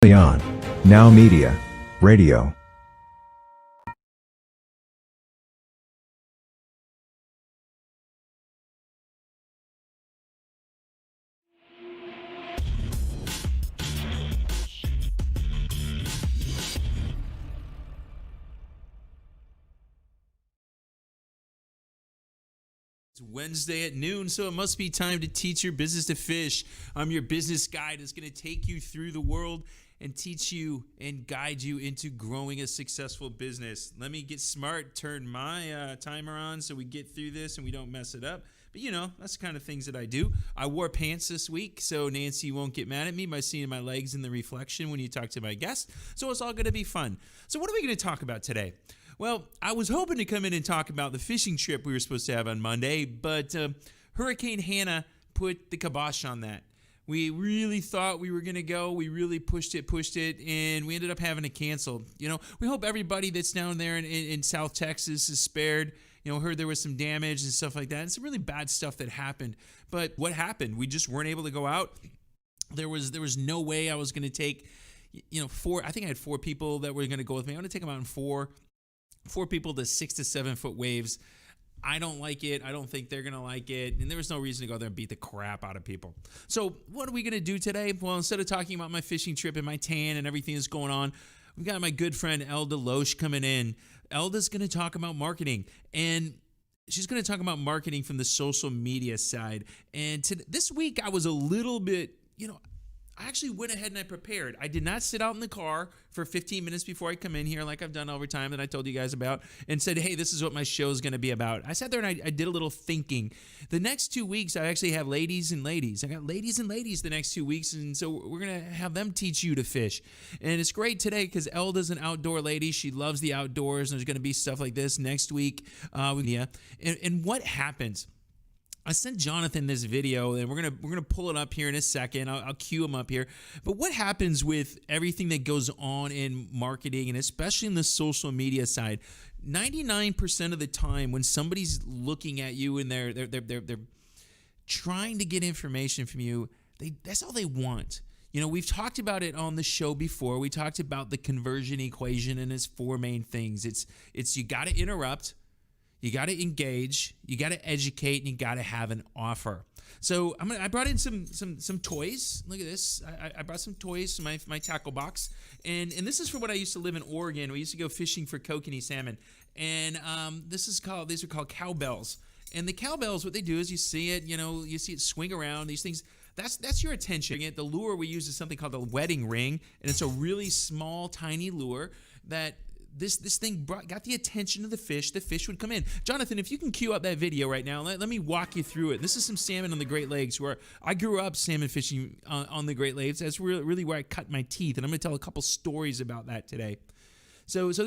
On NowMedia Radio. It's Wednesday at noon, so it must be time to teach your business to fish. I'm your business guide that's going to take you through the world and teach you and guide you into growing a successful business. Let me get smart, turn my timer on so we get through this and we don't mess it up. But you know, that's the kind of things that I do. I wore pants this week, so Nancy won't get mad at me by seeing my legs in the reflection when you talk to my guest. So it's all going to be fun. So what are we going to talk about today? Well, I was hoping to come in and talk about the fishing trip we were supposed to have on Monday, but Hurricane Hannah put the kibosh on that. We really thought we were going to go. We really pushed it, and we ended up having to cancel. You know, we hope everybody that's down there in South Texas is spared. You know, heard there was some damage and stuff like that, and some really bad stuff that happened. But what happened? We just weren't able to go out. There was no way I was going to take, I think I had 4 people that were going to go with me. I'm going to take them out in 4 people to 6 to 7 foot waves. I don't like it. I don't think they're going to like it. And there was no reason to go there and beat the crap out of people. So what are we going to do today? Well, instead of talking about my fishing trip and my tan and everything that's going on, we've got my good friend Elda Loesch coming in. Elda's going to talk about marketing, and she's going to talk about marketing from the social media side. And this week I was a little bit, I actually went ahead and I prepared. I did not sit out in the car for 15 minutes before I come in here like I've done over time that I told you guys about and said, hey, this is what my show is going to be about. I sat there and I did a little thinking. The next 2 weeks, I actually have ladies and ladies. I got ladies and ladies the next 2 weeks, and so we're going to have them teach you to fish. And it's great today because Elda's an outdoor lady. She loves the outdoors, and there's going to be stuff like this next week. And what happens? I sent Jonathan this video, and we're gonna pull it up here in a second. I'll cue him up here. But what happens with everything that goes on in marketing, and especially in the social media side? 99% of the time, when somebody's looking at you and they're trying to get information from you, that's all they want. You know, we've talked about it on the show before. We talked about the conversion equation and its 4 main things. It's you got to interrupt. You got to engage, you got to educate, and you got to have an offer. So I brought in some toys. Look at this. I brought some toys to my tackle box, and this is for when I used to live in Oregon. We used to go fishing for kokanee salmon, and these are called cowbells. And the cowbells, what they do is you see it swing around. These things. That's your attention. The lure we use is something called a wedding ring, and it's a really small, tiny lure that. This thing got the attention of the fish. The fish would come in. Jonathan, if you can cue up that video right now, let me walk you through it. This is some salmon on the Great Lakes, where I grew up salmon fishing on the Great Lakes. That's really where I cut my teeth, and I'm going to tell a couple stories about that today. So